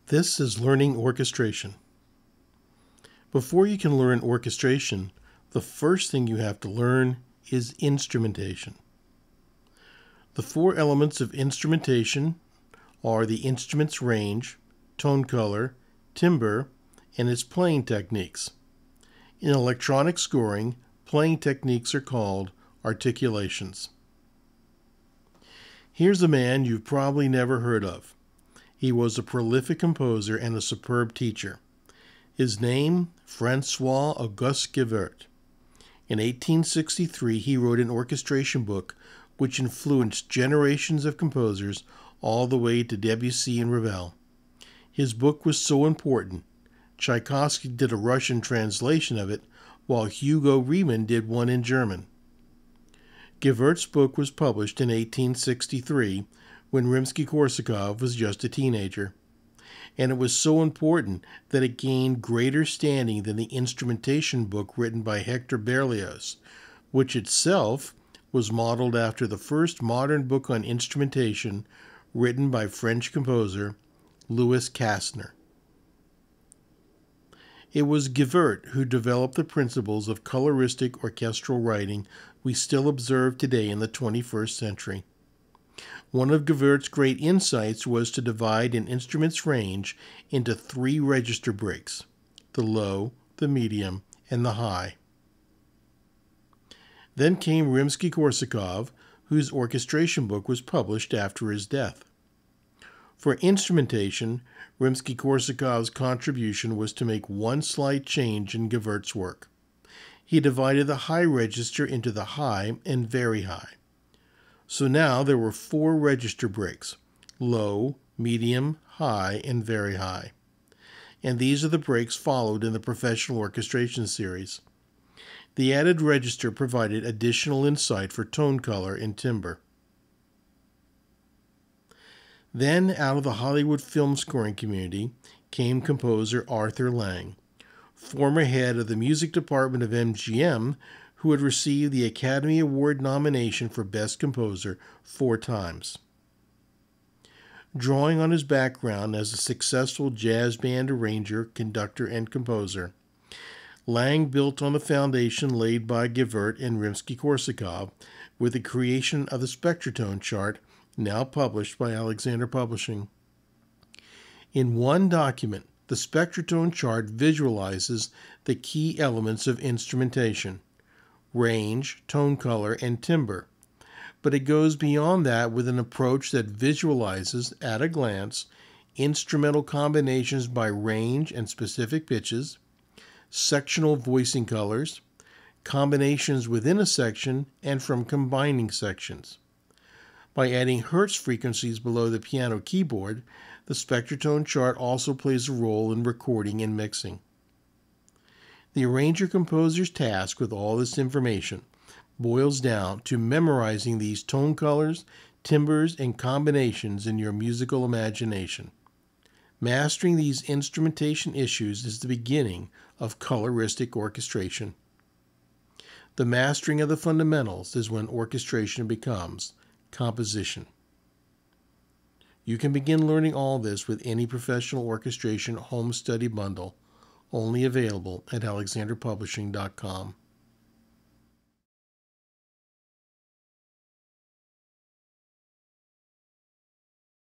This is learning orchestration. Before you can learn orchestration, the first thing you have to learn is instrumentation. The four elements of instrumentation are the instrument's range, tone color, timbre, and its playing techniques. In electronic scoring, playing techniques are called articulations. Here's a man you've probably never heard of. He was a prolific composer and a superb teacher. His name, Francois Auguste Gevert. In 1863, he wrote an orchestration book which influenced generations of composers all the way to Debussy and Ravel. His book was so important, Tchaikovsky did a Russian translation of it, while Hugo Riemann did one in German. Gevert's book was published in 1863 when Rimsky-Korsakov was just a teenager, and it was so important that it gained greater standing than the instrumentation book written by Hector Berlioz, which itself was modeled after the first modern book on instrumentation written by French composer Louis Kastner. It was Gevert who developed the principles of coloristic orchestral writing we still observe today in the 21st century. One of Gevert's great insights was to divide an instrument's range into three register breaks: the low, the medium, and the high. Then came Rimsky-Korsakov, whose orchestration book was published after his death. For instrumentation, Rimsky-Korsakov's contribution was to make one slight change in Gevert's work. He divided the high register into the high and very high. So now there were four register breaks: low, medium, high, and very high. And these are the breaks followed in the professional orchestration series. The added register provided additional insight for tone color and timbre. Then, out of the Hollywood film scoring community, came composer Arthur Lang, former head of the music department of MGM, who had received the Academy Award nomination for Best Composer 4 times. Drawing on his background as a successful jazz band arranger, conductor, and composer, Lang built on the foundation laid by Gevert and Rimsky-Korsakov with the creation of the Spectratone chart, now published by Alexander Publishing. In one document, the Spectratone chart visualizes the key elements of instrumentation: range, tone color, and timbre. But it goes beyond that with an approach that visualizes, at a glance, instrumental combinations by range and specific pitches, sectional voicing colors, combinations within a section and from combining sections. By adding Hertz frequencies below the piano keyboard, the Spectratone chart also plays a role in recording and mixing. The arranger-composer's task with all this information boils down to memorizing these tone colors, timbres, and combinations in your musical imagination. Mastering these instrumentation issues is the beginning of coloristic orchestration. The mastering of the fundamentals is when orchestration becomes composition. You can begin learning all this with any professional orchestration home study bundle, only available at alexanderpublishing.com.